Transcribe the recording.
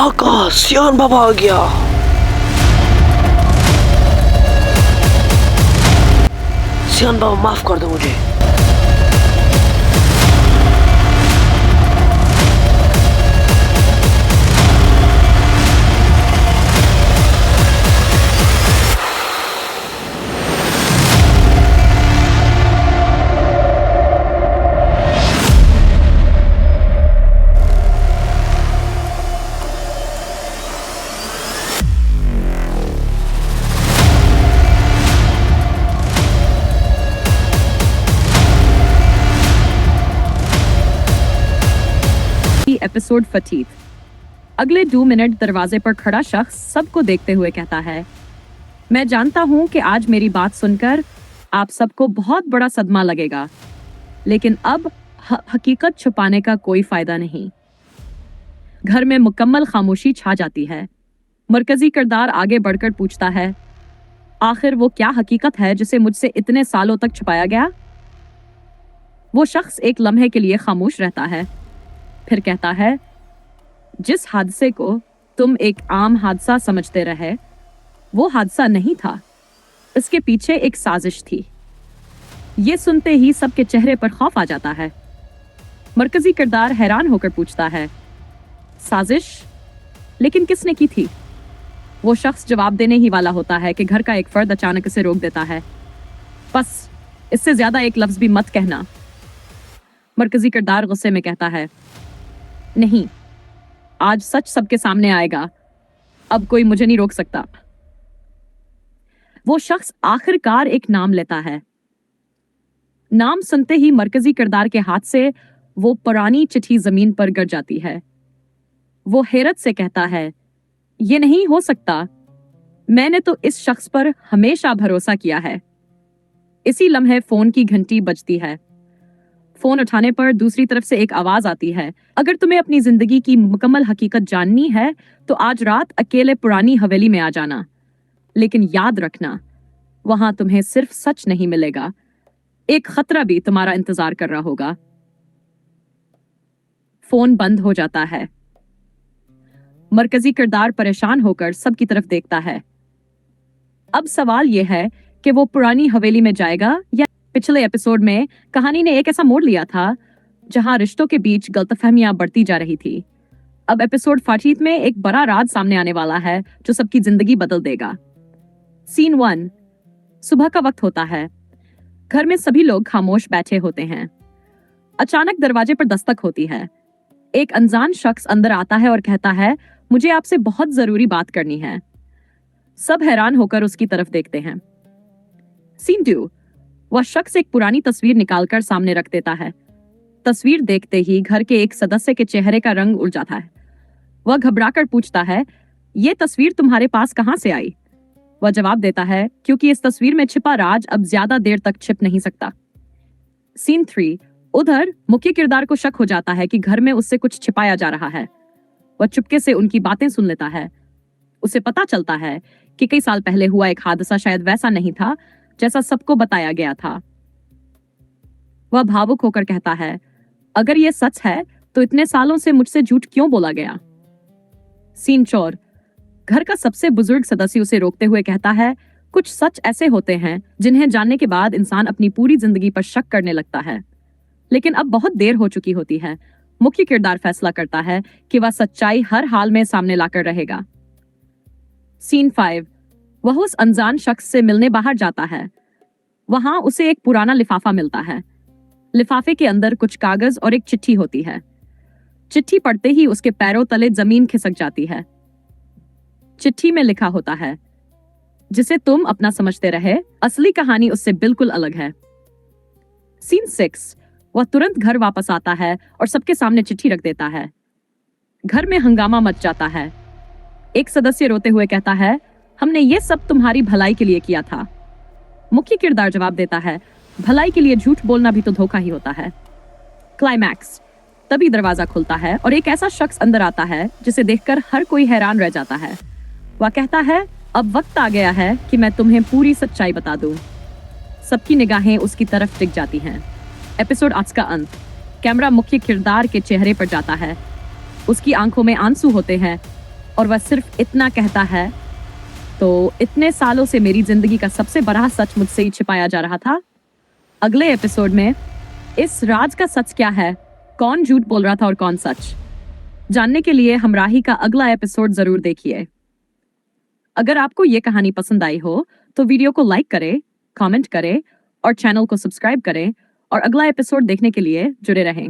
आका, सियान बाबा आ गया। सियान बाबा माफ कर दो मुझे। एपिसोड 14। अगले 2 मिनट दरवाजे पर खड़ा शख्स सबको देखते हुए कहता है, मैं जानता हूं कि आज मेरी बात सुनकर आप सबको बहुत बड़ा सदमा लगेगा, लेकिन अब हकीकत छुपाने का कोई फायदा नहीं। घर में मुकम्मल खामोशी छा जाती है। मरकजी किरदार आगे बढ़कर पूछता है, आखिर वो क्या हकीकत है जिसे मुझसे इतने सालों तक छुपाया गया? वो शख्स एक लम्हे के लिए खामोश रहता है, फिर कहता है, जिस हादसे को तुम एक आम हादसा समझते रहे, वो हादसा नहीं था। इसके पीछे एक साजिश थी। ये सुनते ही सबके चेहरे पर खौफ आ जाता है। मरकजी किरदार हैरान होकर पूछता है, साजिश? लेकिन किसने की थी? वो शख्स जवाब देने ही वाला होता है कि घर का एक फर्द अचानक इसे रोक देता है। बस, इससे ज्यादा एक लफ्ज भी मत कहना। मरकजी किरदार गुस्से में कहता है, नहीं, आज सच सबके सामने आएगा। अब कोई मुझे नहीं रोक सकता। वो शख्स आखिरकार एक नाम लेता है। नाम सुनते ही मरकजी किरदार के हाथ से वो पुरानी चिट्ठी जमीन पर गिर जाती है। वो हैरत से कहता है, ये नहीं हो सकता। मैंने तो इस शख्स पर हमेशा भरोसा किया है। इसी लम्हे फोन की घंटी बजती है। फोन उठाने पर दूसरी तरफ से एक आवाज आती है, अगर तुम्हें अपनी जिंदगी की मुकम्मल हकीकत जाननी है तो आज रात अकेले पुरानी हवेली में आ जाना। लेकिन याद रखना, वहां तुम्हें सिर्फ सच नहीं मिलेगा, एक खतरा भी तुम्हारा इंतजार कर रहा होगा। फोन बंद हो जाता है। मरकजी किरदार परेशान होकर सबकी तरफ देखता है। अब सवाल यह है कि वो पुरानी हवेली में जाएगा या पिछले एपिसोड में कहानी ने एक ऐसा मोड़ लिया था जहां रिश्तों के बीच गलतफहमियां बढ़ती जा रही थी। अब एपिसोड 14 में एक बड़ा राज सामने आने वाला है जो सबकी जिंदगी बदल देगा। सीन 1। सुबह का वक्त होता है। घर में सभी लोग खामोश बैठे होते हैं। अचानक दरवाजे पर दस्तक होती है। एक अनजान शख्स अंदर आता है और कहता है, मुझे आपसे बहुत जरूरी बात करनी है। सब हैरान होकर उसकी तरफ देखते हैं। सीन 2। वह शख्स एक पुरानी तस्वीर निकालकर सामने रख देता है। तस्वीर देखते ही घर के एक सदस्य के चेहरे का रंग उड़ जाता है। वह घबराकर पूछता है, यह तस्वीर तुम्हारे पास कहां से आई? वह जवाब देता है, क्योंकि इस तस्वीर में छिपा राज अब ज्यादा देर तक छिप नहीं सकता। सीन 3। उधर मुख्य किरदार को शक हो जाता है कि घर में उससे कुछ छिपाया जा रहा है। वह चुपके से उनकी बातें सुन लेता है। उसे पता चलता है कि कई साल पहले हुआ एक हादसा शायद वैसा नहीं था जैसा सबको बताया गया था। वह भावुक होकर कहता है, अगर यह सच है तो इतने सालों से मुझसे झूठ क्यों बोला गया? सीन 4। घर का सबसे बुजुर्ग सदस्य उसे रोकते हुए कहता है, कुछ सच ऐसे होते हैं जिन्हें जानने के बाद इंसान अपनी पूरी जिंदगी पर शक करने लगता है, लेकिन अब बहुत देर हो चुकी होती है। मुख्य किरदार फैसला करता है कि वह सच्चाई हर हाल में सामने लाकर रहेगा। सीन 5। वह उस अनजान शख्स से मिलने बाहर जाता है। वहां उसे एक पुराना लिफाफा मिलता है। लिफाफे के अंदर कुछ कागज और एक चिट्ठी होती है। चिट्ठी पढ़ते ही उसके पैरों तले जमीन खिसक जाती है। चिट्ठी में लिखा होता है, जिसे तुम अपना समझते रहे, असली कहानी उससे बिल्कुल अलग है। सीन 6। वह तुरंत घर वापस आता है और सबके सामने चिट्ठी रख देता है। घर में हंगामा मच जाता है। एक सदस्य रोते हुए कहता है, हमने ये सब तुम्हारी भलाई के लिए किया था। मुख्य किरदार जवाब देता है, भलाई के लिए झूठ बोलना भी तो धोखा ही होता है। क्लाइमैक्स। तभी दरवाजा खुलता है और एक ऐसा शख्स अंदर आता है जिसे देखकर हर कोई हैरान रह जाता है। वह कहता है, अब वक्त आ गया है कि मैं तुम्हें पूरी सच्चाई बता दूं। सबकी निगाहें उसकी तरफ टिक जाती हैं। एपिसोड आज का अंत। कैमरा मुख्य किरदार के चेहरे पर जाता है। उसकी आंखों में आंसू होते हैं। और वह सिर्फ इतना कहता है। तो इतने सालों से मेरी जिंदगी का सबसे बड़ा सच मुझसे ही छिपाया जा रहा था। अगले एपिसोड में इस राज का सच क्या है, कौन झूठ बोल रहा था और कौन सच, जानने के लिए हमराही का अगला एपिसोड जरूर देखिए। अगर आपको ये कहानी पसंद आई हो तो वीडियो को लाइक करें, कमेंट करें और चैनल को सब्सक्राइब करें और अगला एपिसोड देखने के लिए जुड़े रहें।